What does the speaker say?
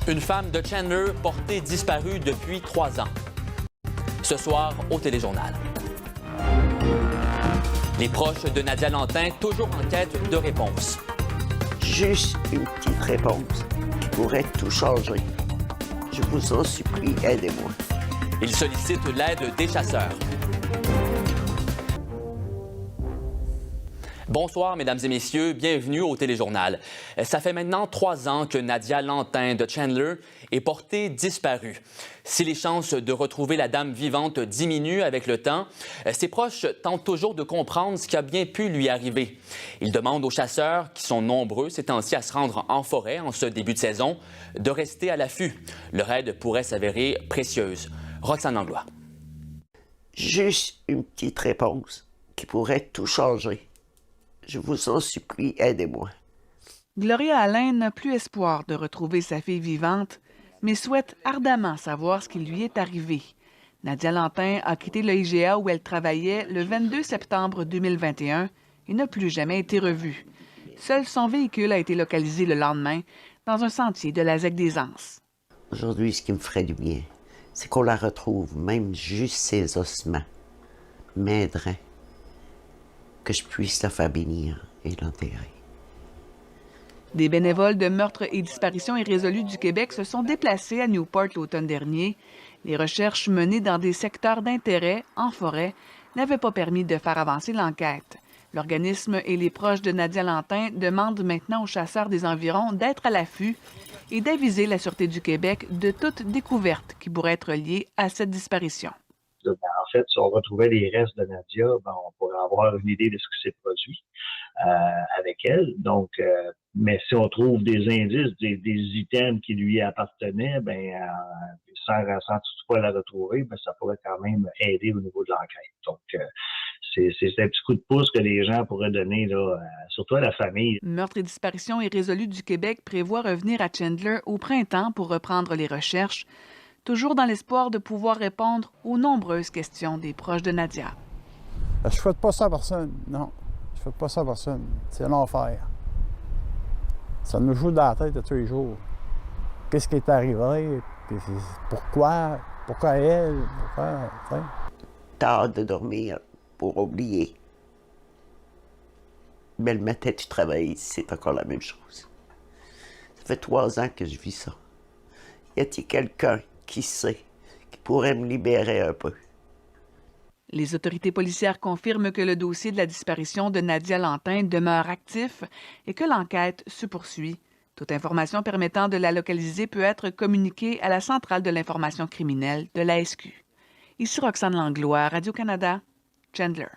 Une femme de Chandler portée disparue depuis 3 ans. Ce soir, au Téléjournal. Les proches de Nadia Lantin, toujours en quête de réponse. Juste une petite réponse qui pourrait tout changer. Je vous en supplie, aidez-moi. Il sollicite l'aide des chasseurs. Bonsoir, mesdames et messieurs, bienvenue au Téléjournal. Ça fait maintenant 3 ans que Nadia Lantin de Chandler est portée disparue. Si les chances de retrouver la dame vivante diminuent avec le temps, ses proches tentent toujours de comprendre ce qui a bien pu lui arriver. Ils demandent aux chasseurs, qui sont nombreux ces temps-ci à se rendre en forêt en ce début de saison, de rester à l'affût. Leur aide pourrait s'avérer précieuse. Roxane Langlois. Juste une petite réponse qui pourrait tout changer. Je vous en supplie, aidez-moi. Gloria Alain n'a plus espoir de retrouver sa fille vivante, mais souhaite ardemment savoir ce qui lui est arrivé. Nadia Lantin a quitté le IGA où elle travaillait le 22 septembre 2021 et n'a plus jamais été revue. Seul son véhicule a été localisé le lendemain dans un sentier de la ZEC des Anses. Aujourd'hui, ce qui me ferait du bien, c'est qu'on la retrouve, même juste ses ossements, m'aiderait que je puisse la faire bénir et l'enterrer. Des bénévoles de meurtres et disparitions irrésolues du Québec se sont déplacés à Newport l'automne dernier. Les recherches menées dans des secteurs d'intérêt, en forêt, n'avaient pas permis de faire avancer l'enquête. L'organisme et les proches de Nadia Lantin demandent maintenant aux chasseurs des environs d'être à l'affût et d'aviser la Sûreté du Québec de toute découverte qui pourrait être liée à cette disparition. En fait, si on retrouvait les restes de Nadia, on pourrait avoir une idée de ce qui s'est produit avec elle. Donc, mais si on trouve des indices, des items qui lui appartenaient, sans toutefois la retrouver, ça pourrait quand même aider au niveau de l'enquête. Donc, c'est un petit coup de pouce que les gens pourraient donner, là, surtout à la famille. Meurtres et disparitions irrésolues du Québec prévoit revenir à Chandler au printemps pour reprendre les recherches, toujours dans l'espoir de pouvoir répondre aux nombreuses questions des proches de Nadia. Je ne souhaite pas ça à personne, non. Je ne souhaite pas ça à personne. C'est l'enfer. Ça nous joue dans la tête de tous les jours. Qu'est-ce qui est arrivé? Puis pourquoi? Pourquoi elle? Pourquoi? T'as hâte de dormir pour oublier. Mais le matin, tu travailles, c'est encore la même chose. Ça fait 3 ans que je vis ça. Y a-t-il quelqu'un qui sait, qui pourrait me libérer un peu? Les autorités policières confirment que le dossier de la disparition de Nadia Lantin demeure actif et que l'enquête se poursuit. Toute information permettant de la localiser peut être communiquée à la Centrale de l'information criminelle de la SQ. Ici Roxane Langlois, Radio-Canada, Chandler.